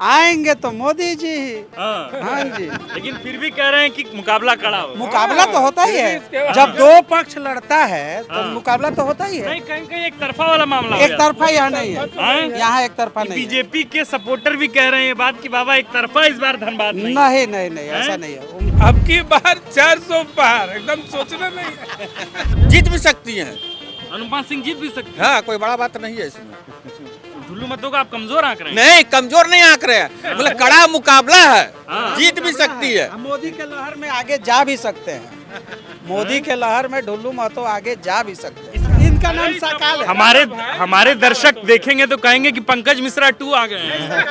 आएंगे तो मोदी जी ही। हाँ। हाँ जी, लेकिन फिर भी कह रहे हैं कि मुकाबला कड़ा हो। मुकाबला तो होता ही है। जब दो पक्ष लड़ता है तो हाँ। मुकाबला तो होता ही है। नहीं, कहीं कहीं एक तरफा वाला मामला हो एक गया। तरफा यहाँ नहीं हाँ? है, यहाँ एक तरफा नहीं है। बीजेपी के सपोर्टर भी कह रहे हैं ये बात कि बाबा एक तरफा इस बार धनबाद नहीं। नहीं नहीं नहीं, ऐसा हैं? नहीं है। अब की बार 400 पार, एकदम सोचना नहीं। जीत भी सकती हैं। अनुपमा सिंह जीत भी सकते हैं। हाँ, कोई बड़ा बात नहीं है इसमें। ढुल्लू मतों का आप कमजोर आंक रहे हैं। नहीं, कमजोर नहीं आंक रहे हैं, मतलब कड़ा मुकाबला है। हाँ। जीत भी सकती है। हम मोदी के लहर में आगे जा भी सकते हैं। मोदी के लहर में ढुल्लू महतो आगे जा भी सकते हैं। इनका नाम सकाल है। हमारे दर्शक देखेंगे तो कहेंगे कि पंकज मिश्रा 2 आ गए हैं।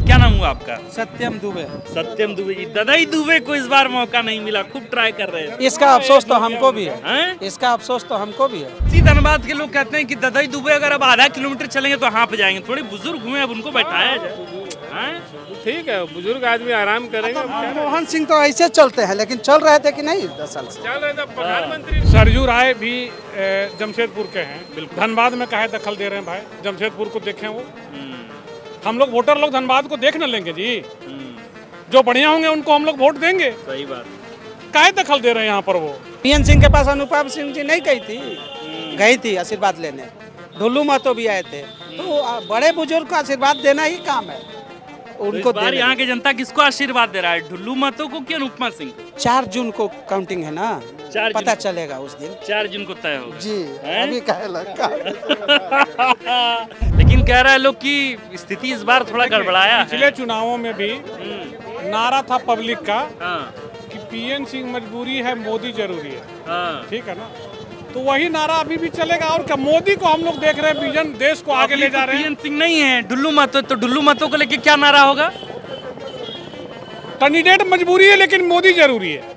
क्या नाम हुआ आपका? सत्यम दुबे। सत्यम दुबे जी। ददाई दुबे को इस बार मौका नहीं मिला, खूब ट्राई कर रहे हैं। इसका अफसोस तो हमको भी है। हैं? इसका अफसोस तो हमको भी है। इसी धनबाद के लोग कहते हैं कि ददाई दुबे अगर अब आधा किलोमीटर चलेंगे तो हाँप जाएंगे। थोड़े बुजुर्ग हुए, अब उनको बैठाया जाए। हैं? ठीक है, बुजुर्ग आदमी आराम करेंगे। मनमोहन सिंह तो ऐसे चलते हैं, लेकिन चल रहे थे कि नहीं 10 साल से। प्रधानमंत्री सरजू राय भी जमशेदपुर के हैं। धनबाद में काहे दखल दे रहे हैं भाई? जमशेदपुर को देखें वो। हम लोग वोटर लोग धनबाद को देख न लेंगे जी? जो बढ़िया होंगे उनको हम लोग वोट देंगे। सही बात। काहे दखल दे रहे हैं यहाँ पर वो? पीएन सिंह के पास अनुपम सिंह जी नहीं गई थी आशीर्वाद लेने। ढुल्लू महतो भी आए थे। तो बड़े बुजुर्ग को आशीर्वाद देना ही काम है। तो उनको इस बार यहाँ की जनता किसको आशीर्वाद दे रहा है? ढुल्लू महतो को कि अनुपमा सिंह को? 4 जून को काउंटिंग है ना, 4 पता चलेगा उस दिन। 4 जून को तय होगा। जी, हैं? अभी कहे लगा। लेकिन कह रहा है लोग कि स्थिति इस बार थोड़ा गड़बड़ाया है। पिछले चुनावों में भी नारा था पब्लिक का हाँ, कि पीएन सिंह मजबूरी है, मोदी जरूरी है। हाँ। ठीक है ना? तो वही नारा अभी भी चलेगा। और क्या, मोदी को हम लोग देख रहे हैं, विजन देश को आगे ले जा रहे हैं। पीएन सिंह नहीं है, ढुल्लू महतो। तो ढुल्लू महतो को लेके क्या नारा होगा? कैंडिडेट मजबूरी है लेकिन मोदी जरूरी है।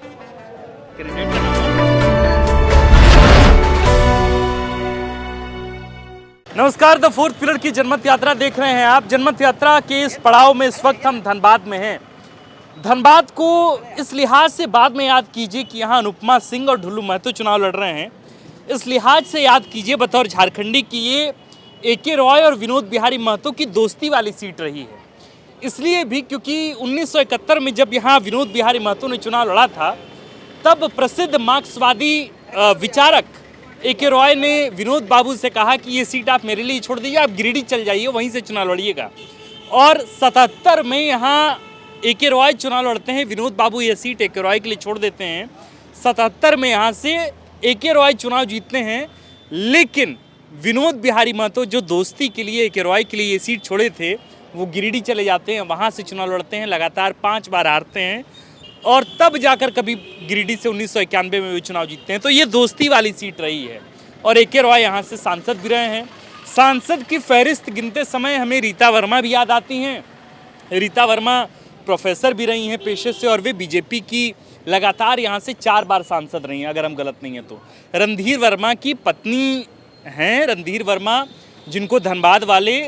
नमस्कार, द फोर्थ पिलर की जनमत यात्रा देख रहे हैं आप। जनमत यात्रा के इस पड़ाव में इस वक्त हम धनबाद में हैं। धनबाद को इस लिहाज से बाद में याद कीजिए कि यहाँ अनुपमा सिंह और ढुल्लू महतो चुनाव लड़ रहे हैं। इस लिहाज से याद कीजिए बतौर झारखंडी कि ये ए.के. रॉय और विनोद बिहारी महतो की दोस्ती वाली सीट रही है। इसलिए भी क्योंकि 1971 में जब यहाँ विनोद बिहारी महतो ने चुनाव लड़ा था, तब प्रसिद्ध मार्क्सवादी विचारक ए.के. रॉय ने विनोद बाबू से कहा कि ये सीट आप मेरे लिए छोड़ दीजिए, आप गिरिडीह चल जाइए, वहीं से चुनाव लड़िएगा। और 77 में यहाँ ए.के. रॉय चुनाव लड़ते हैं, विनोद बाबू ये सीट ए.के. रॉय के लिए छोड़ देते हैं। 77 में यहाँ से ए.के. रॉय चुनाव जीतते हैं, लेकिन विनोद बिहारी महतो जो दोस्ती के लिए ए.के. रॉय के लिए ये सीट छोड़े थे, वो गिरिडीह चले जाते हैं, वहाँ से चुनाव लड़ते हैं, लगातार 5 बार हारते हैं और तब जाकर कभी गिरिडीह से 1991 में वो चुनाव जीतते हैं। तो ये दोस्ती वाली सीट रही है और ए.के. रॉय यहाँ से सांसद भी रहे हैं। सांसद की फहरिस्त गिनते समय हमें रीता वर्मा भी याद आती हैं। रीता वर्मा प्रोफेसर भी रही हैं पेशे से और वे बीजेपी की लगातार यहाँ से 4 बार सांसद रही हैं, अगर हम गलत नहीं हैं तो। रणधीर वर्मा की पत्नी हैं, रणधीर वर्मा, जिनको धनबाद वाले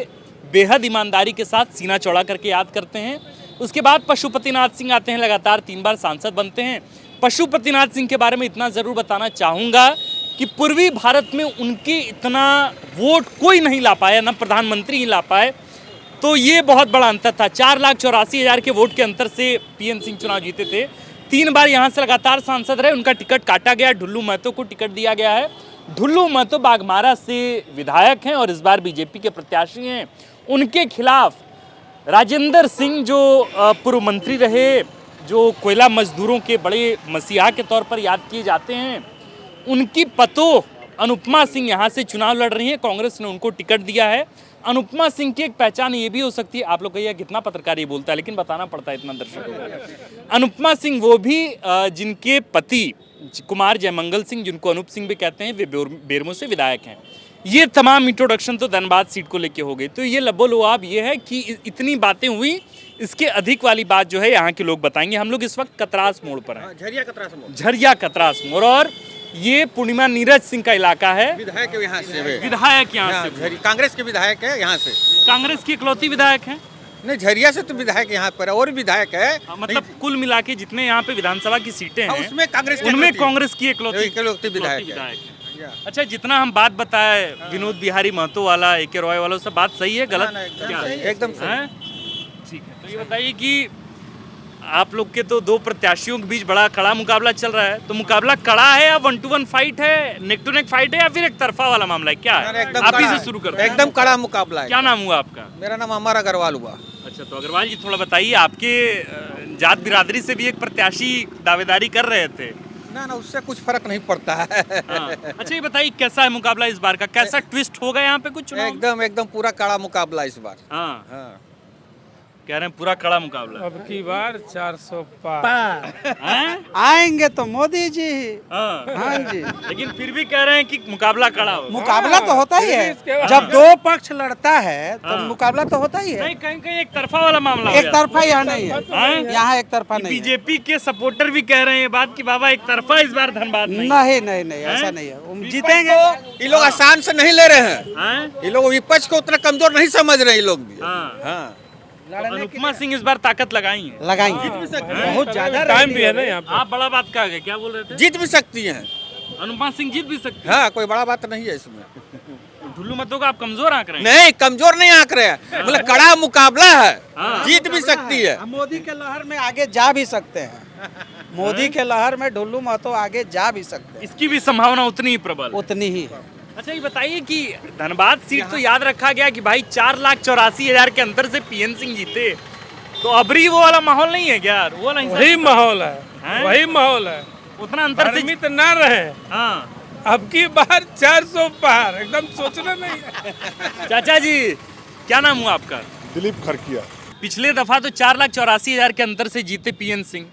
बेहद ईमानदारी के साथ सीना चौड़ा करके याद करते हैं। उसके बाद पशुपतिनाथ सिंह आते हैं, लगातार 3 बार सांसद बनते हैं। पशुपतिनाथ सिंह के बारे में इतना ज़रूर बताना चाहूँगा कि पूर्वी भारत में उनके इतना वोट कोई नहीं ला पाया, ना प्रधानमंत्री ही ला पाए। तो ये बहुत बड़ा अंतर था। 4,84,000 के वोट के अंतर से पीएन सिंह चुनाव जीते थे। 3 बार यहाँ से लगातार सांसद रहे। उनका टिकट काटा गया, ढुल्लू महतो को टिकट दिया गया है। ढुल्लू महतो बाघमारा से विधायक हैं और इस बार बीजेपी के प्रत्याशी हैं। उनके खिलाफ राजेंद्र सिंह जो पूर्व मंत्री रहे, जो कोयला मजदूरों के बड़े मसीहा के तौर पर याद किए जाते हैं, उनकी पतोह अनुपमा सिंह यहाँ से चुनाव लड़ रही हैं। कांग्रेस ने उनको टिकट दिया है। अनुपमा सिंह की एक पहचान ये भी हो सकती है, आप लोग कहिए कितना पत्रकार ये बोलता है, लेकिन बताना पड़ता है इतना दर्शकों को। अनुपमा सिंह वो भी जिनके पति कुमार जयमंगल सिंह, जिनको अनूप सिंह भी कहते हैं, वे बेरमो से विधायक हैं। ये तमाम इंट्रोडक्शन तो धनबाद सीट को लेके हो गई। तो ये लबो लुआब ये है कि इतनी बातें हुई, इसके अधिक वाली बात जो है यहाँ के लोग बताएंगे। हम लोग इस वक्त कतरास मोड़ पर हैं, झरिया कतरास मोड़, और ये पूर्णिमा नीरज सिंह का इलाका है। विधायक यहाँ से, विधायक यहाँ से, कांग्रेस के विधायक है यहाँ से। कांग्रेस की इकलौती विधायक हैं? नहीं, झरिया से तो विधायक यहाँ पर और विधायक है। मतलब कुल मिला के जितने यहाँ पे विधानसभा की सीटें हैं, उसमें कांग्रेस उनमें कांग्रेस की इकलौती विधायक है। अच्छा, जितना हम बात बताए विनोद बिहारी महतो वाला, AK रॉय वाला, सब बात सही है गलत? क्या? एकदम सही। हैं? ठीक है, तो ये बताइए कि आप लोग के तो दो प्रत्याशियों के बीच बड़ा कड़ा मुकाबला चल रहा है, तो मुकाबला कड़ा है या 1-to-1 फाइट है, नेक टू नेक फाइट है, या फिर एक तरफा वाला मामला है, क्या है? एकदम आप ही कड़ा से है। शुरू करते हैं। एकदम कड़ा मुकाबला है। क्या नाम हुआ आपका? मेरा नाम अमर अग्रवाल हुआ। अच्छा, तो अग्रवाल जी थोड़ा बताइए, आपके जात बिरादरी से भी एक प्रत्याशी दावेदारी कर रहे थे। ना उससे कुछ फर्क नहीं पड़ता है। हाँ। अच्छा, ये बताइए कैसा है मुकाबला इस बार का, कैसा ट्विस्ट होगा यहाँ पे कुछ चुनाव में? एकदम पूरा कड़ा मुकाबला इस बार। हाँ, हाँ। कह रहे हैं पूरा कड़ा मुकाबला। अब की बार 400 पार। हैं? आएंगे तो मोदी जी। हाँ। हाँ जी, लेकिन फिर भी कह रहे हैं कि मुकाबला कड़ा हो। मुकाबला तो होता ही है। इसके बाद- जब दो पक्ष लड़ता है तो हाँ। मुकाबला तो होता ही है। नहीं, कहीं कहीं एक तरफा वाला मामला हो एक गया। तरफा यहाँ नहीं है, हाँ? यहाँ एक तरफा नहीं है। बीजेपी के सपोर्टर भी कह रहे हैं ये बात कि बाबा एक तरफा इस बार धनबाद नहीं। नहीं नहीं नहीं, ऐसा नहीं है, हम जीतेंगे। ये लोग आसान से नहीं ले रहे हैं। हैं? ये लोग विपक्ष को उतना कमजोर नहीं समझ रहे हैं ये लोग भी। हाँ। हाँ। अनुपमा सिंह इस बार ताकत लगाई है। लगाएंगे, बहुत ज्यादा टाइम भी है ना यहाँ पे। आप बड़ा बात कहा गया, क्या बोल रहे थे? जीत भी सकती हैं। अनुपमा सिंह जीत भी सकते हाँ, कोई बड़ा बात नहीं है इसमें। हैं। ढुल्लू मतों का आप कमजोर आंक रहे हैं। नहीं, कमजोर नहीं आंक रहे हैं, मतलब कड़ा मुकाबला है। हाँ। जीत भी सकती है। हम मोदी के लहर में आगे जा भी सकते हैं। मोदी के लहर में ढुल्लू महतो आगे जा भी सकते हैं, इसकी भी संभावना उतनी ही प्रबल। उतनी ही है। अच्छा, ये बताइए कि धनबाद सीट तो याद रखा गया कि भाई 4,84,000 के अंतर से PN सिंह जीते, तो अबरी वो वाला माहौल नहीं है क्या यार? वो वाला वही माहौल हैं? है, वही माहौल है। उतना अंतर से। भ्रमित ना रहे। हाँ। अब की बार 400 पार, एकदम सोचना नहीं। चाचा जी, क्या नाम हुआ आपका? दिलीप खरकिया। पिछले दफा तो 4,84,000 के अंतर से जीते PN सिंह।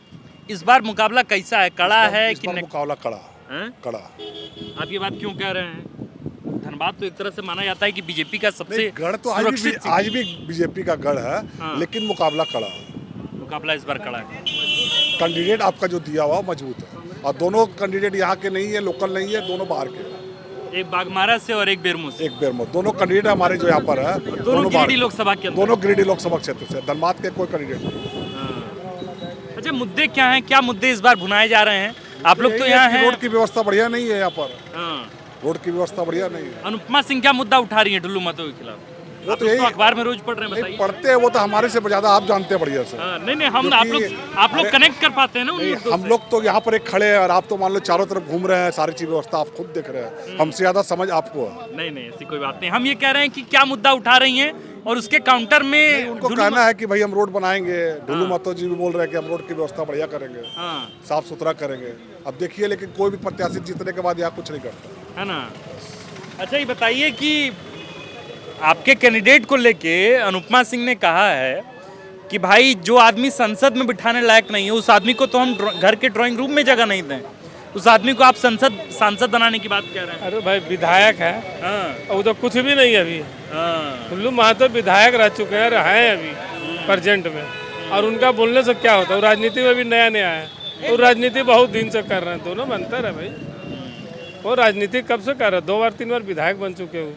इस बार मुकाबला कैसा है, कड़ा है इस कि बार नहीं? मुकाबला कड़ा हैं? कड़ा। आप ये बात क्यों कह रहे हैं? धनबाद तो एक तरह से माना जाता है कि बीजेपी का सबसे नहीं, गढ़ तो सुरक्षित सीट आज भी बीजेपी का गढ़ है, हाँ। लेकिन मुकाबला कड़ा। मुकाबला इस बार कड़ा है। कैंडिडेट आपका जो दिया हुआ मजबूत है, और दोनों कैंडिडेट यहाँ के नहीं है, लोकल नहीं है, दोनों बाहर के हैं। एक बागमारा से और एक बेरमो से। एक बेर में दोनों कैंडिडेट हमारे जो यहाँ पर है, दोनों गिरिडीह लोकसभा के अंदर। दोनों गिरिडीह लोकसभा क्षेत्र से। धनबाद के कोई कैंडिडेट नहीं। हाँ। अच्छा, मुद्दे क्या हैं, क्या मुद्दे इस बार भुनाए जा रहे हैं? आप लोग तो यही यहाँ है कि हैं। रोड की व्यवस्था बढ़िया नहीं है यहाँ पर। हाँ। रोड की व्यवस्था बढ़िया नहीं है। अनुपमा सिंह क्या मुद्दा उठा रही है ढुल्लू मतों के खिलाफ? वो आप तो लोग यही तो अखबार में रोज पढ़ रहे हैं, नहीं बताइए। पढ़ते हैं, वो तो हमारे से ज्यादा आप जानते हैं बढ़िया से। हाँ, नहीं हम क्योंकि- आप लोग अरे- कनेक्ट कर पाते हैं ना उन नहीं, मुद्दों हम से? लोग तो यहाँ पर एक खड़े हैं और आप तो मान लो चारों तरफ घूम रहे हैं, सारी चीज व्यवस्था आप खुद देख रहे हैं। हमसे ज्यादा समझ आपको है। नहीं ऐसी कोई बात नहीं। हम ये कह रहे हैं कि क्या मुद्दा उठा रही हैं और उसके काउंटर में उनको ढुल्लू कहना है कि भाई हम रोड बनाएंगे। ढुल्लू हाँ। महतो जी भी बोल रहे हैं कि हम रोड की व्यवस्था बढ़िया करेंगे, हाँ, साफ सुथरा करेंगे। अब देखिए, लेकिन कोई भी प्रत्याशी जीतने के बाद यहाँ कुछ नहीं करता। है ना। अच्छा, ये बताइए कि आपके कैंडिडेट को लेके अनुपमा सिंह ने कहा है कि भाई जो आदमी संसद में बिठाने लायक नहीं है, उस आदमी को तो हम घर के ड्राइंग रूम में जगह नहीं दें। उस आदमी को आप सांसद बनाने की बात कह रहे हैं। अरे भाई, विधायक है, हाँ, वो तो कुछ भी नहीं है अभी। हाँ, ढुल्लू महतो विधायक रह चुके हैं, हैं अभी प्रेजेंट में, और उनका बोलने से क्या होता है? वो राजनीति में भी नया नया है, वो राजनीति बहुत दिन से कर रहे हैं। दोनों में अंतर है भाई। वो राजनीति कब से कर रहे हैं? 2 बार 3 बार विधायक बन चुके हो।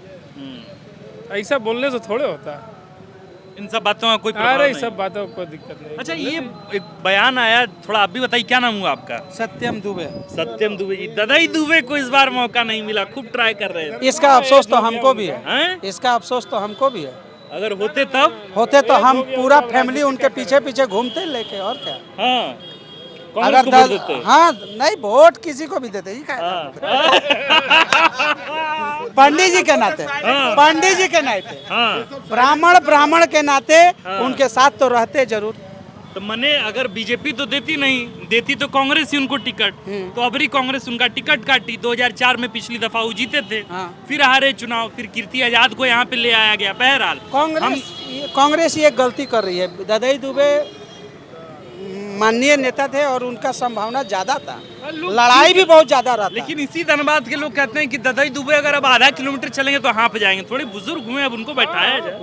ऐसा बोलने से थोड़े होता है। इन सब बातों का कोई प्रभाव अरे नहीं। सब बातों को कोई दिक्कत नहीं। अच्छा, ये एक बयान आया, थोड़ा आप भी बताइए, क्या नाम हुआ आपका? सत्यम दुबे। सत्यम दुबे जी। ददाई दुबे को इस बार मौका नहीं मिला, खूब ट्राई कर रहे थे। इसका अफसोस तो हमको भी है, हैं? इसका अफसोस तो हमको भी है। अगर होते तब। होते तो हम पूरा फैमिली उनके पीछे पीछे घूमते लेके, और क्या। हाँ, कांग्रेस को वोट देते। हाँ, नहीं वोट किसी को भी देते, ये क्या हाँ। पंडित जी के नाते, पंडित जी के नाते, हाँ, ब्राह्मण के नाते उनके साथ तो रहते जरूर। तो मने अगर बीजेपी तो देती नहीं, देती तो कांग्रेस ही उनको टिकट, तो अबरी कांग्रेस उनका टिकट काटी। 2004 में पिछली दफा वो जीते थे, हाँ। फिर हारे चुनाव, फिर कीर्ति आजाद को यहाँ पे ले आया गया। बहरहाल कांग्रेस ये गलती कर रही है। ददाई दुबे माननीय नेता थे और उनका संभावना ज्यादा था, लड़ाई भी बहुत ज्यादा रहा। लेकिन इसी धनबाद के लोग कहते हैं कि ददाई दुबे अगर अब आधा किलोमीटर चलेंगे तो हाँ पे जाएंगे। थोड़े बुजुर्ग हुए, अब उनको बैठाया जाए।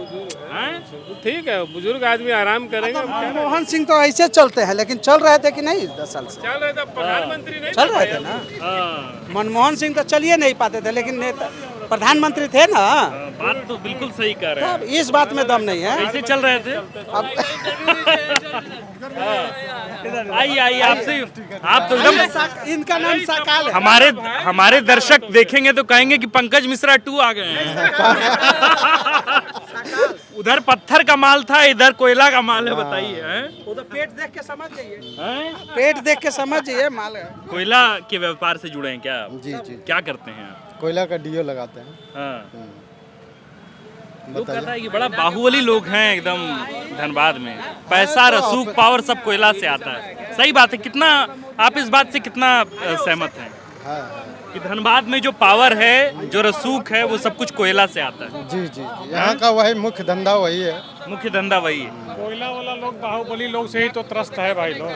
हैं? ठीक है, बुजुर्ग आदमी आराम करेंगे। मनमोहन सिंह तो ऐसे चलते हैं, लेकिन चल रहे थे कि नहीं 10 साल से? चल रहे थे, प्रधानमंत्री नहीं चल रहे थे ना। हाँ। मनमोहन सिंह तो चलिए नहीं पाते थे, लेकिन नेता प्रधानमंत्री थे ना, बात तो बिल्कुल सही कह रहे हैं। तब इस बात में दम नहीं है। कैसे चल रहे थे? आइए आइए, आपसे आप तो एकदम, इनका नाम साकाल है। हमारे दर्शक देखेंगे तो कहेंगे कि पंकज मिश्रा 2 आ गए हैं। उधर पत्थर का माल था, इधर कोयला का माल है, बताइए। हैं? वो तो पेट देख के समझ जाइए, हैं? पेट देख के समझ जाइए माल है। कोयला के व्यापार से जुड़े हैं क्या आप? जी जी, क्या करते हैं आप? कोयला का डीओ लगाते हैं। हाँ। लोग कहता है कि बड़ा बाहुबली लोग हैं एकदम धनबाद में, पैसा रसूख पावर सब कोयला से आता है। सही बात है। कितना आप इस बात से कितना सहमत हैं कि धनबाद में जो पावर है, जो रसूख है, वो सब कुछ कोयला से आता है? जी जी जी, यहाँ का वही मुख्य धंधा वही है। मुख्य धंधा वही है। कोयला वाला लोग बाहुबली लोग से ही तो त्रस्त है भाई लोग।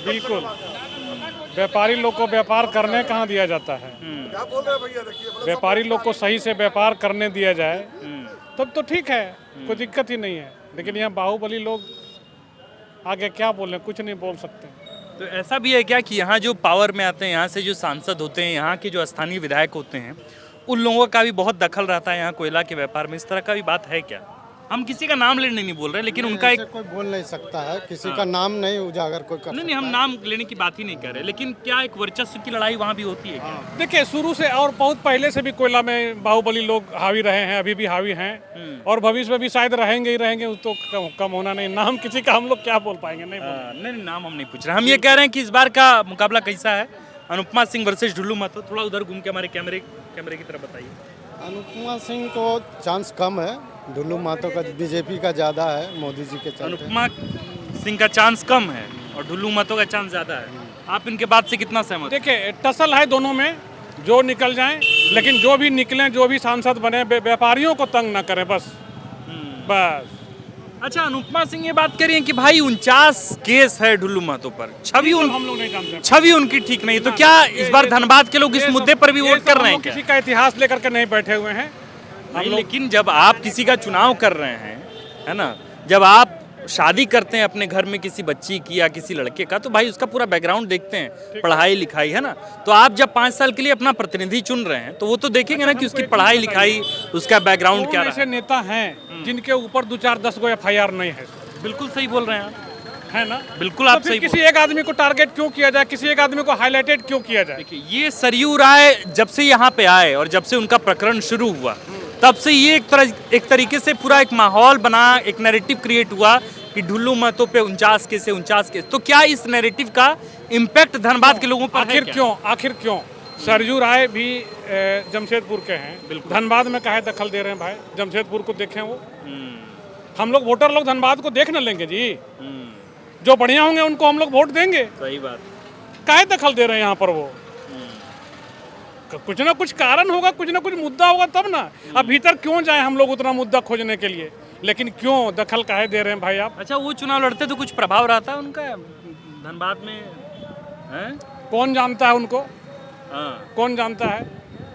बिल्कुल, व्यापारी लोग को व्यापार करने कहाँ दिया जाता है। व्यापारी लोग को सही से व्यापार करने दिया जाए तब तो ठीक है, कोई दिक्कत ही नहीं है। लेकिन यहाँ बाहुबली लोग आगे क्या बोले, कुछ नहीं बोल सकते। तो ऐसा भी है क्या कि यहाँ जो पावर में आते हैं, यहाँ से जो सांसद होते हैं, यहाँ के जो स्थानीय विधायक होते हैं, उन लोगों का भी बहुत दखल रहता है यहाँ कोयला के व्यापार में? इस तरह का भी बात है क्या? हम किसी का नाम लेने नहीं बोल रहे, लेकिन उनका एक, कोई बोल नहीं सकता है, किसी का नाम नहीं उजागर कोई कर नहीं हम नाम लेने की बात ही नहीं कर रहे, लेकिन क्या एक वर्चस्व की लड़ाई वहाँ भी होती है क्या? देखिए, शुरू से और बहुत पहले से भी कोयला में बाहुबली लोग हावी रहे हैं, अभी भी हावी हैं और भविष्य में भी शायद रहेंगे ही रहेंगे। तो कम होना नहीं। नाम किसी का हम लोग क्या बोल पाएंगे? नहीं, नाम हम नहीं पूछ रहे। हम ये कह रहे हैं कि इस बार का मुकाबला कैसा है? अनुपमा सिंह वर्सेस ढुल्लू महतो। थोड़ा उधर घूम के हमारे कैमरे की तरफ बताइए। अनुपमा सिंह को चांस कम है, ढुल्लू महतो का बीजेपी का ज़्यादा है, मोदी जी के चलते। अनुपमा सिंह का चांस कम है और ढुल्लू महतो का चांस ज़्यादा है। आप इनके बात से कितना सहमत? देखिए, टसल है दोनों में, जो निकल जाएं, लेकिन जो भी निकलें, जो भी सांसद बने, व्यापारियों को तंग ना करें, बस। अच्छा, अनुपमा सिंह ये बात करिए कि भाई 49 केस है ढुल्लू महतो पर, हम लोग नहीं जानते, छवि उनकी ठीक नहीं, तो क्या इस बार धनबाद के लोग इस मुद्दे पर भी वोट कर रहे हैं क्या? किसी का इतिहास लेकर के नहीं बैठे हुए हैं नहीं, लेकिन जब आप किसी का चुनाव कर रहे हैं, है ना, जब आप शादी करते हैं अपने घर में किसी बच्ची की या किसी लड़के का, तो भाई उसका पूरा बैकग्राउंड देखते हैं, पढ़ाई लिखाई, है ना। तो आप जब 5 साल के लिए अपना प्रतिनिधि चुन रहे हैं, तो वो तो देखेंगे ना कि उसकी पढ़ाई लिखाई, उसका बैकग्राउंड क्या रहा। ऐसे नेता हैं जिनके ऊपर 2-4-10 गो FIR नहीं है। बिल्कुल सही बोल रहे हैं आप, है ना। बिल्कुल आप सही। किसी एक आदमी को टारगेट क्यों किया जाए, किसी एक आदमी को हाईलाइटेड क्यों किया जाए? देखिए, ये सरयू राय जब से यहाँ पे आए और जब से उनका प्रकरण शुरू हुआ, तब से ये एक तरीके से पूरा एक माहौल बना, एक नैरेटिव क्रिएट हुआ कि ढुल्लू महतो पे 49 केस है, 49 केस। तो क्या इस नैरेटिव का इम्पैक्ट धनबाद के लोगों पर आखिर क्यों? सरयू राय भी जमशेदपुर के हैं, धनबाद में काहे दखल दे रहे हैं भाई? जमशेदपुर को देखें वो। हम लोग वोटर लोग धनबाद को देख न लेंगे जी? जो बढ़िया होंगे उनको हम लोग वोट देंगे। सही बात। काहे दखल दे रहे हैं यहाँ पर वो? कुछ ना कुछ कारण होगा, कुछ ना कुछ मुद्दा होगा तब ना। अब भीतर क्यों जाए हम लोग उतना मुद्दा खोजने के लिए? लेकिन क्यों दखल काहे दे रहे हैं भाई आप? अच्छा, वो चुनाव लड़ते तो कुछ प्रभाव रहता है उनका धनबाद में, हैं? कौन जानता है उनको? हाँ। कौन जानता है?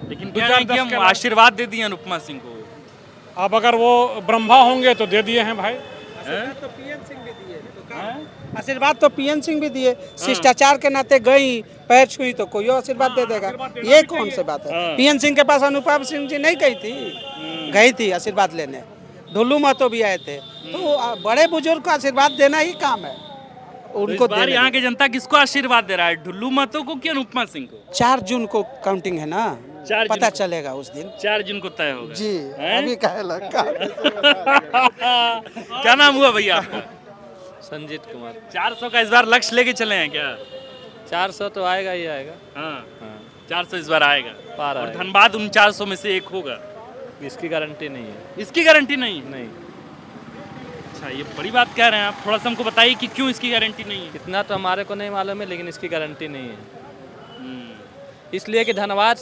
लेकिन क्या है कि हम आशीर्वाद दे दिए अनुपमा सिंह को। अब अगर वो ब्रह्मा होंगे तो दे दिए हैं भाई। तो पीएन सिंह भी दिए, तो आशीर्वाद तो पीएन सिंह भी दिए। शिष्टाचार के नाते गई, पैर छुई तो कोई और आशीर्वाद दे देगा। ये कौन सी बात है? पीएन सिंह के पास अनुपम सिंह जी नहीं गई थी आशीर्वाद लेने। ढुल्लू महतो भी आए थे, तो बड़े बुजुर्ग को आशीर्वाद देना ही काम है उनको। तो यहाँ की जनता किसको आशीर्वाद दे रहा है, ढुल्लू महतो को कि अनुपमा सिंह को? 4 जून को काउंटिंग है ना, 4 पता चलेगा उस दिन। 4 जून को तय होगा जी। अभी कहे लगा। क्या नाम हुआ भैया आपका? संजीत कुमार। 400 का इस बार लक्ष्य लेके चले हैं क्या? 400 तो आएगा ही आएगा। हाँ, 400 इस बार आएगा पार और आएगा। धनबाद उन 400 में से एक होगा। इसकी गारंटी नहीं है। इसकी गारंटी नहीं है? नहीं। अच्छा, ये बड़ी बात कह रहे हैं आप। थोड़ा सा हमको बताइए कि क्यों इसकी गारंटी नहीं है। इतना तो हमारे को नहीं मालूम है, लेकिन इसकी गारंटी नहीं है। इसलिए कि धनबाद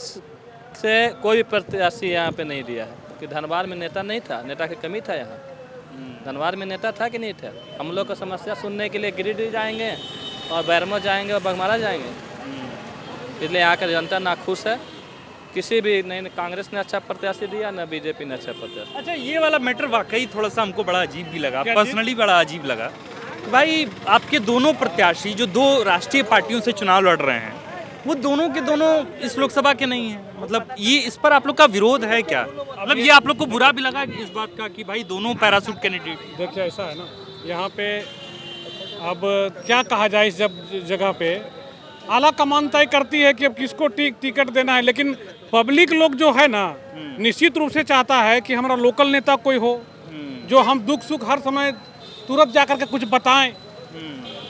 से कोई भी प्रत्याशी यहाँ पे नहीं दिया है, कि धनबाद में नेता नहीं था, नेता की कमी था यहाँ। धनबाद में नेता था कि नहीं था? हम लोग का समस्या सुनने के लिए गिरिडीह जाएंगे और बैरमो जाएंगे और बगमारा जाएंगे। इसलिए यहाँ का जनता नाखुश है। किसी भी नहीं, कांग्रेस ने अच्छा प्रत्याशी दिया, ना बीजेपी ने अच्छा प्रत्याशी। अच्छा, ये वाला मैटर वाकई थोड़ा सा हमको बड़ा अजीब भी लगा, पर्सनली बड़ा अजीब लगा। भाई, आपके दोनों प्रत्याशी जो 2 राष्ट्रीय पार्टियों से चुनाव लड़ रहे हैं, वो दोनों के दोनों इस लोकसभा के नहीं है। मतलब ये इस पर आप लोग का विरोध है क्या? मतलब ये आप लोग को बुरा भी लगा इस बात का कि भाई दोनों पैराशूट कैंडिडेट? देखिए ऐसा है ना, यहाँ पे अब क्या कहा जाए, इस जगह पे आला कमान तय करती है कि अब किसको टिकट देना है, लेकिन पब्लिक लोग जो है ना निश्चित रूप से चाहता है कि हमारा लोकल नेता कोई हो जो हम दुख सुख हर समय तुरंत जाकर के कुछ बताएं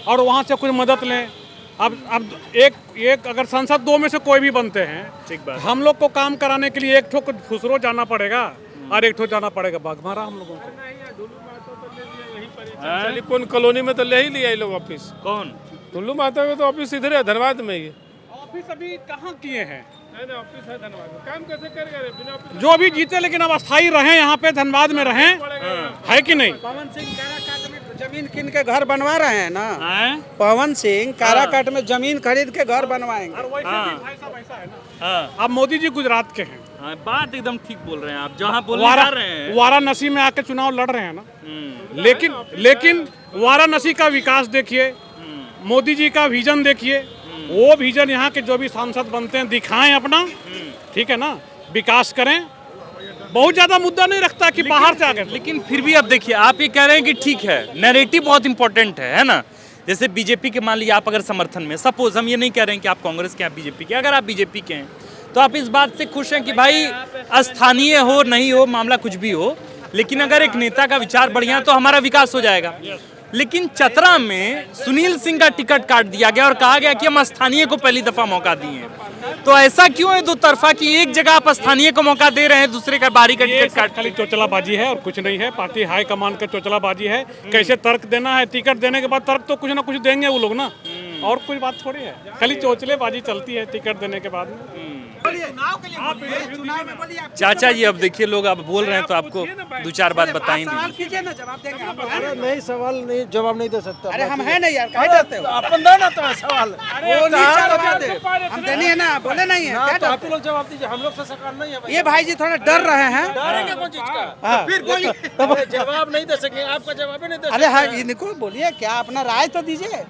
और वहाँ से कुछ मदद लें। अब एक अगर सांसद दो में से कोई भी बनते हैं, ठीक बात। हम लोग को काम कराने के लिए एक ठो खुसरो जाना पड़ेगा और एक ठो जाना पड़ेगा बाघमारा हम लोगों को। कौन कॉलोनी में तो ले ही लिया ये लोग ऑफिस। कौन? टुल्लू माता का तो ऑफिस इधर है धनबाद में ही। ऑफिस अभी कहाँ किए हैं? नहीं ऑफिस है धनबाद में, काम कैसे करेगा बिना ऑफिस? जो भी जीते लेकिन अब अस्थायी रहें, यहाँ पे धनबाद में रहें, है कि नहीं? पवन सिंह काराकाट में जमीन किन के घर बनवा रहे हैं ना। हैं? पवन सिंह काराकाट में जमीन खरीद के घर बनवाएंगे। और वैसे भी भाई साहब ऐसा है ना, अब मोदी जी गुजरात के हैं, हाँ, बात एकदम ठीक बोल रहे हैं आप। जहाँ बोलने जा रहे हैं वाराणसी में आके चुनाव लड़ रहे हैं ना, लेकिन वाराणसी का विकास देखिए, मोदी जी का विजन देखिए, वो विजन यहाँ के जो भी सांसद बनते हैं दिखाएं अपना, ठीक है ना, विकास करें। बहुत ज्यादा मुद्दा नहीं रखता कि बाहर से आ गए। लेकिन फिर भी अब देखिए, आप ये कह रहे हैं कि ठीक है, नैरेटिव बहुत इंपॉर्टेंट है ना। जैसे बीजेपी के मान लीजिए आप अगर समर्थन में, सपोज हम ये नहीं कह रहे हैं कि आप कांग्रेस के, आप बीजेपी के, अगर आप बीजेपी के हैं तो आप इस बात से खुश हैं कि भाई स्थानीय हो नहीं हो मामला कुछ भी हो, लेकिन अगर एक नेता का विचार बढ़िया तो हमारा विकास हो जाएगा। लेकिन चतरा में सुनील सिंह का टिकट काट दिया गया और कहा गया कि हम स्थानीय को पहली दफा मौका दिए। तो ऐसा क्यों है दो तरफा कि एक जगह आप स्थानीय को मौका दे रहे हैं, दूसरे का बारी का टिकट काट? खाली चोचलाबाजी है और कुछ नहीं है। पार्टी हाईकमान का चोचलाबाजी है। कैसे तर्क देना है, टिकट देने के बाद तर्क तो कुछ ना कुछ देंगे वो लोग ना, और कोई बात थोड़ी है। खाली चोचलेबाजी चलती है टिकट देने के बाद में। चाचा जी अब देखिए लोग अब बोल रहे हैं तो आपको दो चार बात बताएंगे। सवाल कीजिए ना, जवाब देंगे। अरे नहीं, सवाल नहीं, जवाब नहीं दे सकता। अरे हम है नहीं यार, कहे डरते हो? अपन देना तो है सवाल। वो नहीं जवाब दे, हम देनी है ना, बोले नहीं है, क्या आप लोग जवाब दीजिए, हम लोग से सवाल नहीं है भाई। ये भाई जी थोड़ा डर रहे हैं। डरेंगे कौन चीज का? हाँ। फिर कोई जवाब नहीं दे सकेंगे, आपका जवाब ही नहीं दे अरे हाँ, इनको बोलिए, क्या अपना राय तो दीजिए।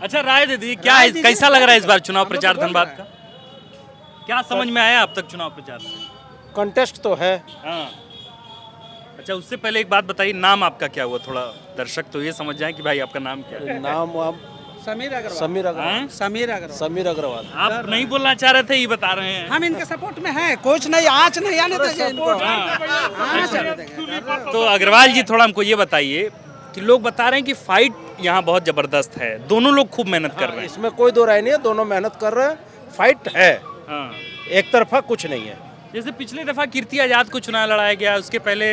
अच्छा राय दे दी, क्या है, कैसा लग रहा है इस बार चुनाव प्रचार धनबाद का? क्या समझ में आया अब तक चुनाव प्रचार से? कंटेस्ट तो है। हाँ। अच्छा उससे पहले एक बात बताइए, नाम आपका क्या हुआ? थोड़ा दर्शक तो ये समझ जाए कि भाई आपका नाम क्या है। नाम समीर अग्रवाल। समीर अग्रवाल। हाँ? समीर अग्रवाल। आप नहीं बोलना चाह रहे थे, ये बता रहे हैं। हम इनके सपोर्ट में हैं, कुछ नहीं, आँच नहीं आने देंगे इनको। आँच आने देंगे। तो अग्रवाल जी थोड़ा हमको ये बताइए कि लोग बता रहे हैं कि फाइट यहाँ बहुत जबरदस्त है, दोनों लोग खूब मेहनत कर रहे हैं। इसमें कोई दो राय नहीं है, दोनों मेहनत कर रहे हैं, फाइट है, हाँ। एक तरफा कुछ नहीं है। जैसे पिछली दफा कीर्ति आजाद को चुनाव लड़ाया गया, उसके पहले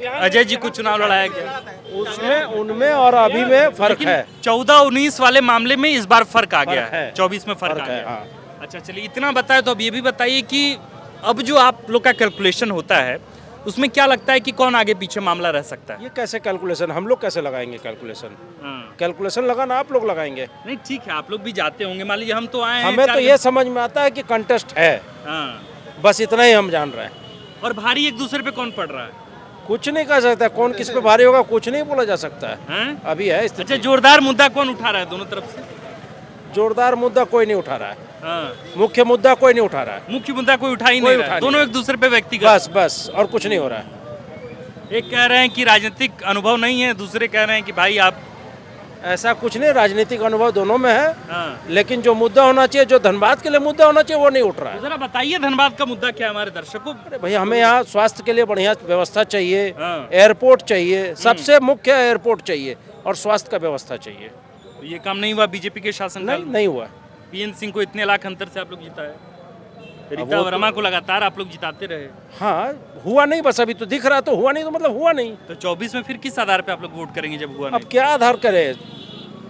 अजय जी को चुनाव लड़ाया गया, उसमें उनमें और अभी में फर्क है। 14-19 वाले मामले में इस बार फर्क आ गया है, 24 में फर्क आ है, गया। हाँ। अच्छा चलिए इतना बताए तो अब ये भी बताइए कि अब जो आप लोग का कैलकुलेशन होता है उसमें क्या लगता है कि कौन आगे पीछे मामला रह सकता है? ये कैसे कैलकुलेशन, हम लोग कैसे लगाएंगे कैलकुलेशन? हाँ। कैलकुलेशन लगाना आप लोग लगाएंगे। नहीं ठीक है, आप लोग भी जाते होंगे, मान लीजिए हम तो आए हैं हमें तो ये समझ में आता है कि कंटेस्ट है, हाँ। बस इतना ही हम जान रहे हैं। और भारी एक दूसरे पे कौन पड़ रहा है? कुछ नहीं कह सकता, कौन किस पे भारी होगा कुछ नहीं बोला जा सकता है। हैं? अभी है स्थिति। अच्छा जोरदार मुद्दा कौन उठा रहा है दोनों तरफ से? जोरदार मुद्दा कोई नहीं उठा रहा है, हाँ। मुख्य मुद्दा कोई नहीं उठा रहा है, मुख्य मुद्दा कोई उठा ही कोई नहीं उठा रहा है, नहीं दोनों एक दूसरे पे व्यक्तिगत। बस और कुछ नहीं हो रहा है। एक कह रहे हैं कि राजनीतिक अनुभव नहीं है, दूसरे कह रहे हैं कि भाई आप, ऐसा कुछ नहीं, राजनीतिक अनुभव दोनों में है, हाँ। लेकिन जो मुद्दा होना चाहिए, जो धनबाद के लिए मुद्दा होना चाहिए वो नहीं उठ रहा है। तो जरा बताइए धनबाद का मुद्दा क्या है हमारे दर्शकों? अरे भैया हमें यहाँ स्वास्थ्य के लिए बढ़िया व्यवस्था चाहिए, हाँ। एयरपोर्ट चाहिए, सबसे मुख्य एयरपोर्ट चाहिए और स्वास्थ्य का व्यवस्था चाहिए। तो ये काम नहीं हुआ बीजेपी के शासनकाल में? नहीं हुआ। पीएन सिंह को इतने लाख अंतर से आप लोग जिताए, रीता वर्मा को लगातार आप लोग जिताते रहे। हाँ हुआ नहीं, बस अभी तो दिख रहा, तो हुआ नहीं तो मतलब हुआ नहीं। तो 24 में फिर किस आधार पे आप लोग वोट करेंगे जब हुआ अब नहीं? क्या आधार करे,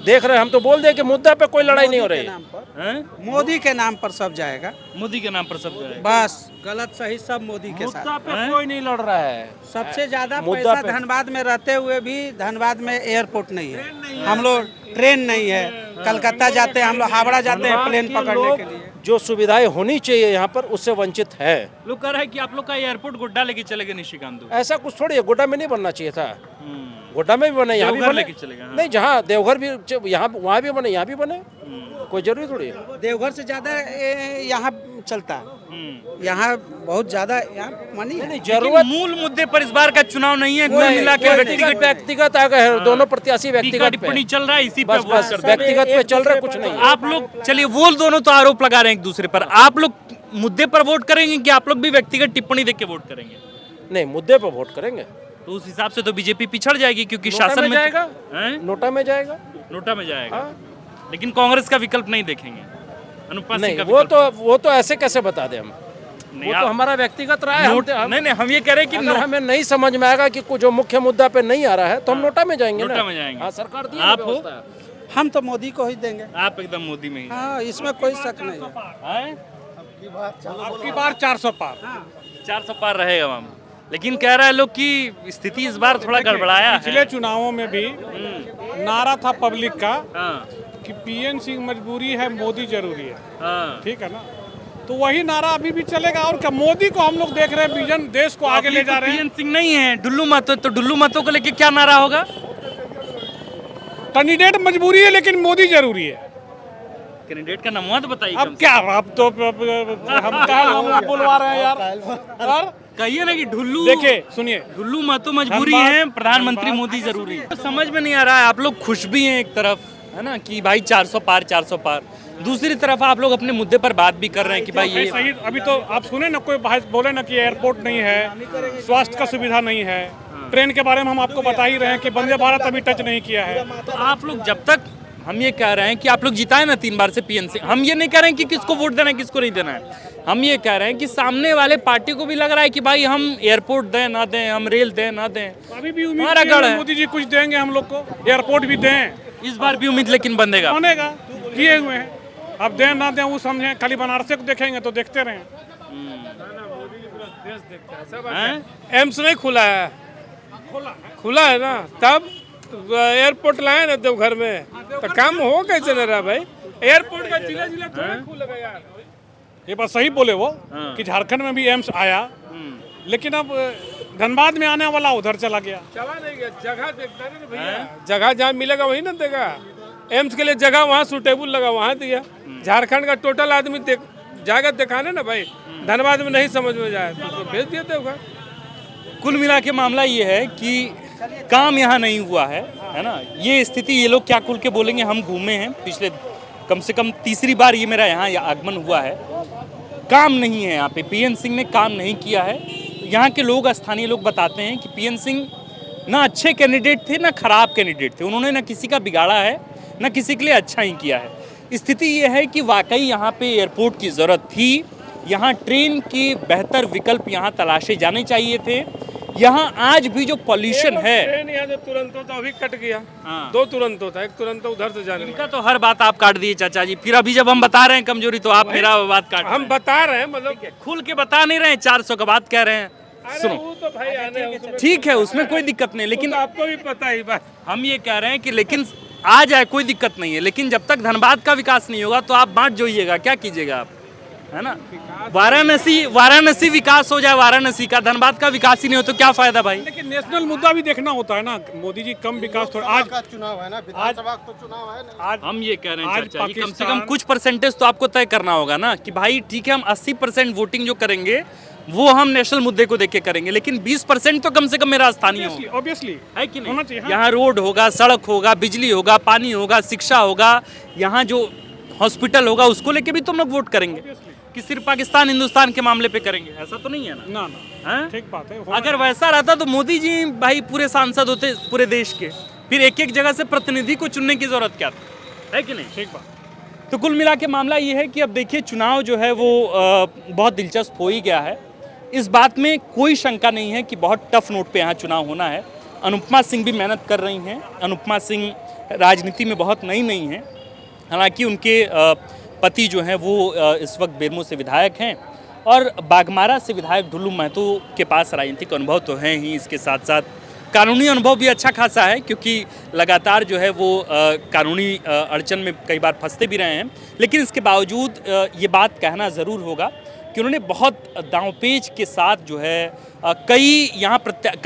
देख रहे हैं हम तो बोल दे कि मुद्दा पे कोई लड़ाई नहीं हो रही। हैं? मोदी के नाम पर सब जाएगा, मोदी के नाम पर सब जो है। बस गलत सही सब मोदी के साथ। मुद्दा पे कोई नहीं लड़ रहा है। सबसे ज्यादा मुद्दा पैसा पे- धनबाद में रहते हुए भी धनबाद में एयरपोर्ट नहीं है, हम लोग ट्रेन नहीं है, कलकत्ता जाते हैं हम लोग, हावड़ा जाते हैं प्लेन पकड़ने के लिए। जो सुविधाएं होनी चाहिए यहाँ पर उससे वंचित है। लोग कह रहे हैं कि आप लोग का एयरपोर्ट गुड्डा लेके चले गए निशिकांत दुबे। ऐसा कुछ थोड़ी है, गोड्डा में नहीं बनना चाहिए था, गोड्डा में भी बने, यहाँ भी देवघर बने, लेके चले गए, हाँ। नहीं जहाँ देवघर भी यहाँ वहाँ भी बने, यहाँ भी बने, कोई जरूरी थोड़ी है। देवघर से ज्यादा यहाँ चलता है, यहाँ बहुत ज्यादा यहाँ मनी है। जरूरत मूल मुद्दे पर इस बार का चुनाव नहीं है, कुल मिला के व्यक्तिगत आ गए, दोनों प्रत्याशी व्यक्तिगत टिप्पणी चल रहा है, इसी पे बस बस व्यक्तिगत पे चल रहा है, कुछ नहीं। आप लोग चलिए वो दोनों तो आरोप लगा रहे हैं एक दूसरे पर, आप लोग मुद्दे पर वोट करेंगे कि आप लोग भी व्यक्तिगत टिप्पणी देके वोट करेंगे? नहीं, मुद्दे पर वोट करेंगे। तो उस हिसाब से तो बीजेपी पिछड़ जाएगी, क्योंकि शासन में जाएगा, नोटा में जाएगा, नोटा में जाएगा। लेकिन कांग्रेस का विकल्प नहीं देखेंगे, अनुपमा सिंह का नहीं, वो तो ऐसे कैसे बता दें हम, वो तो हमारा व्यक्तिगत राय है। नहीं, हम ये कह रहे हैं कि अगर हमें नहीं समझ में आएगा कि जो मुख्य मुद्दा पे नहीं आ रहा है तो हम नोटा में जाएंगे। नोटा में जाएंगे। सरकार दी आप हो? हम तो मोदी को ही देंगे। आप एकदम मोदी में ही। हाँ, इसमें कोई शक नहीं है। आपकी बार 400 पार, 400 पार रहेगा वहाँ, लेकिन कह रहा है लोग कि स्थिति इस बार थोड़ा गड़बड़ाया है। पिछले चुनावों में भी नारा था पब्लिक का हाँ, कि पीएन सिंह मजबूरी है, मोदी जरूरी है। हाँ। ठीक है ना, तो वही नारा अभी भी चलेगा। और क्या, मोदी को हम लोग देख रहे हैं, विजन देश को आगे ले जा रहे हैं। पीएन सिंह नहीं है, डुल्लू महतो, तो डुल्लू महतो को लेके क्या नारा होगा? कैंडिडेट मजबूरी है लेकिन मोदी जरूरी है। कैंडिडेट का नाम तो बताइए। अब क्या, अब तो हम क्या बुलवा रहे हैं यार। कहिए ना कि ढुल्लू, देखिए सुनिए, ढुल्लू महतो मजबूरी है, प्रधानमंत्री मोदी जरूरी है। तो समझ में नहीं आ रहा है, आप लोग खुश भी हैं एक तरफ, है ना, कि भाई 400 पार 400 पार, दूसरी तरफ आप लोग अपने मुद्दे पर बात भी कर रहे हैं कि भाई ये सही। अभी तो आप सुने ना, कोई बोले ना कि एयरपोर्ट नहीं है, स्वास्थ्य का सुविधा नहीं है, ट्रेन के बारे में हम आपको बता ही रहे हैं कि वंदे भारत अभी टच नहीं किया है। तो आप लोग जब तक, हम ये कह रहे हैं कि आप लोग जिताए ना 3 बार से पीएन सिंह, हम ये नहीं कह रहे हैं कि किसको वोट देना है किसको नहीं देना है, हम ये कह रहे हैं कि सामने वाले पार्टी को भी लग रहा है कि भाई हम एयरपोर्ट दें ना दें, हम रेल दें ना दें, अभी भी उम्मीद हमारा गढ़ है मोदी जी कुछ देंगे हम लोग को, एयरपोर्ट भी दें। इस बार भी उम्मीद लेकिन बंदेगा, बनेगा, किए हुए हैं। अब दें ना दें वो समझें, खाली बनारस को देखेंगे तो देखते रहें। एम्स नहीं खुला है, खुला है ना, तब एयरपोर्ट लाए ना देवघर में, तो काम हो कैसे न रहा भाई? एयरपोर्ट का जिला जिला थोड़ा खुलेगा यार। ये बात सही बोले वो कि झारखंड में भी एम्स आया, लेकिन अब धनबाद में आने वाला उधर चला गया। चला नहीं गया, जगह देखता नहीं भैया, जगह जहाँ मिलेगा वही ना देगा। एम्स के लिए जगह वहाँ सूटेबल लगा, वहाँ दिया। झारखंड का टोटल आदमी जाएगा दिखाने ना भाई, धनबाद में नहीं समझ में जाए तो उसको भेज दिया देवघर। कुल मिला के मामला ये है कि काम यहाँ नहीं हुआ है ना, ये स्थिति ये लोग क्या खुल के बोलेंगे। हम घूमे हैं, पिछले कम से कम तीसरी बार ये मेरा यहाँ आगमन हुआ है, काम नहीं है यहाँ पे, पीएन सिंह ने काम नहीं किया है। यहाँ के लोग, स्थानीय लोग बताते हैं कि पीएन सिंह ना अच्छे कैंडिडेट थे ना खराब कैंडिडेट थे, उन्होंने ना किसी का बिगाड़ा है ना किसी के लिए अच्छा ही किया है। स्थिति ये है कि वाकई यहाँ पे एयरपोर्ट की ज़रूरत थी, यहाँ ट्रेन के बेहतर विकल्प यहाँ तलाशे जाने चाहिए थे। यहाँ आज भी जो पॉल्यूशन है, ट्रेन यहाँ से तुरंत होता अभी कट गया। हाँ। 2 तुरंत होता, एक तुरंत उधर से जाने इनका तो हर बात आप काट दिए चाचा जी। फिर अभी जब हम बता रहे हैं कमजोरी तो आप मेरा बात काट, हम बता रहे हैं, मतलब खुल के बता नहीं रहे हैं, 400 का बात कह रहे हैं। सुनो, वो तो भाई आने ठीक है, उसमें कोई दिक्कत नहीं, लेकिन आपको भी पता ही बात। हम ये कह रहे हैं कि लेकिन आ जाए कोई दिक्कत नहीं है, लेकिन जब तक धनबाद का विकास नहीं होगा तो आप बांट जोइएगा, क्या कीजिएगा आप, है ना। वाराणसी विकास हो जाए, वाराणसी का, धनबाद का विकास ही नहीं हो तो क्या फायदा भाई। लेकिन नेशनल मुद्दा भी देखना होता है ना। मोदी जी कम विकास थोड़ा, आज का चुनाव है ना, विधानसभा तो चुनाव है ना। आज हम ये कह रहे हैं आज चाचा जी, कम से कम पाकिस्तान- कुछ परसेंटेज तो आपको तय करना होगा ना कि भाई ठीक है, हम 80% वोटिंग जो करेंगे वो हम नेशनल मुद्दे को देख के करेंगे, लेकिन 20% तो कम से कम मेरा स्थानीय हो, ऑब्वियसली है कि होना चाहिए, नहीं। हाँ। यहाँ रोड होगा, सड़क होगा, बिजली होगा, पानी होगा, शिक्षा होगा, यहाँ जो हॉस्पिटल होगा उसको लेके भी तुम लोग वोट करेंगे कि सिर्फ पाकिस्तान हिंदुस्तान के मामले पे करेंगे, ऐसा तो नहीं है ना। ना हैं? ठीक बात है। अगर वैसा रहता तो मोदी जी भाई पूरे सांसद होते पूरे देश के, फिर एक एक जगह से प्रतिनिधि को चुनने की जरूरत क्या था, है कि नहीं। ठीक बात। तो कुल मिला के मामला ये है कि अब देखिए चुनाव जो है वो बहुत दिलचस्प हो ही गया है। इस बात में कोई शंका नहीं है कि बहुत टफ नोट पे यहाँ चुनाव होना है। अनुपमा सिंह भी मेहनत कर रही हैं। अनुपमा सिंह राजनीति में बहुत नई नहीं हैं, हालांकि उनके पति जो हैं वो इस वक्त बेरमो से विधायक हैं और बाघमारा से विधायक ढुल्लू महतो के पास राजनीतिक अनुभव तो हैं ही, इसके साथ साथ कानूनी अनुभव भी अच्छा खासा है, क्योंकि लगातार जो है वो कानूनी अड़चन में कई बार फंसते भी रहे हैं। लेकिन इसके बावजूद ये बात कहना ज़रूर होगा कि उन्होंने बहुत दांवपेच के साथ जो है कई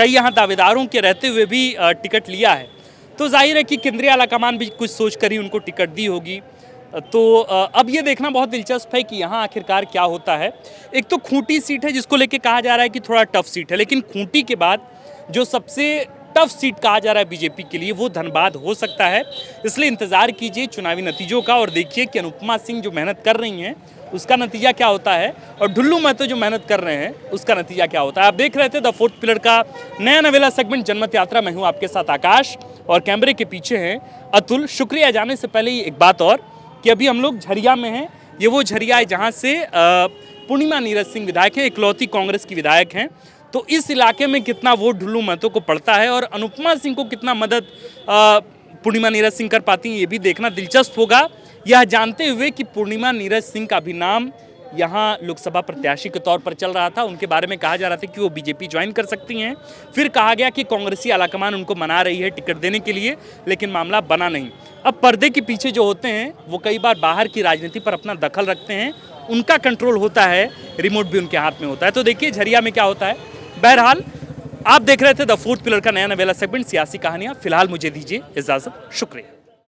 यहाँ दावेदारों के रहते हुए भी टिकट लिया है। तो जाहिर है कि केंद्रीय आलाकमान भी कुछ सोच कर ही उनको टिकट दी होगी। तो अब ये देखना बहुत दिलचस्प है कि यहाँ आखिरकार क्या होता है। एक तो खूंटी सीट है जिसको लेके कहा जा रहा है कि थोड़ा टफ सीट है, लेकिन खूंटी के बाद जो सबसे टफ सीट कहा जा रहा है बीजेपी के लिए वो धनबाद हो सकता है। इसलिए इंतजार कीजिए चुनावी नतीजों का और देखिए कि अनुपमा सिंह जो मेहनत कर रही हैं उसका नतीजा क्या होता है और ढुल्लू महतो जो मेहनत कर रहे हैं उसका नतीजा क्या होता है। आप देख रहे थे द फोर्थ पिलर का नया नवेला सेगमेंट जनमत यात्रा। मैं हूँ आपके साथ आकाश और कैमरे के पीछे हैं अतुल। शुक्रिया। जाने से पहले एक बात और कि अभी हम लोग झरिया में हैं। ये वो झरिया है जहाँ से पूर्णिमा नीरज सिंह विधायक हैं, इकलौती कांग्रेस की विधायक हैं। तो इस इलाके में कितना वोट ढुल्लू महतो को पड़ता है और अनुपमा सिंह को कितना मदद पूर्णिमा नीरज सिंह कर पाती हैं ये भी देखना दिलचस्प होगा। यह जानते हुए कि पूर्णिमा नीरज सिंह का भी नाम यहाँ लोकसभा प्रत्याशी के तौर पर चल रहा था, उनके बारे में कहा जा रहा था कि वो बीजेपी ज्वाइन कर सकती हैं। फिर कहा गया कि कांग्रेसी आलाकमान उनको मना रही है टिकट देने के लिए, लेकिन मामला बना नहीं। अब पर्दे के पीछे जो होते हैं वो कई बार बाहर की राजनीति पर अपना दखल रखते हैं, उनका कंट्रोल होता है, रिमोट भी उनके हाथ में होता है। तो देखिए झरिया में क्या होता है। बहरहाल आप देख रहे थे द फोर्थ पिलर का नया नवेला सेगमेंट सियासी कहानियां। फिलहाल मुझे दीजिए इजाजत। शुक्रिया।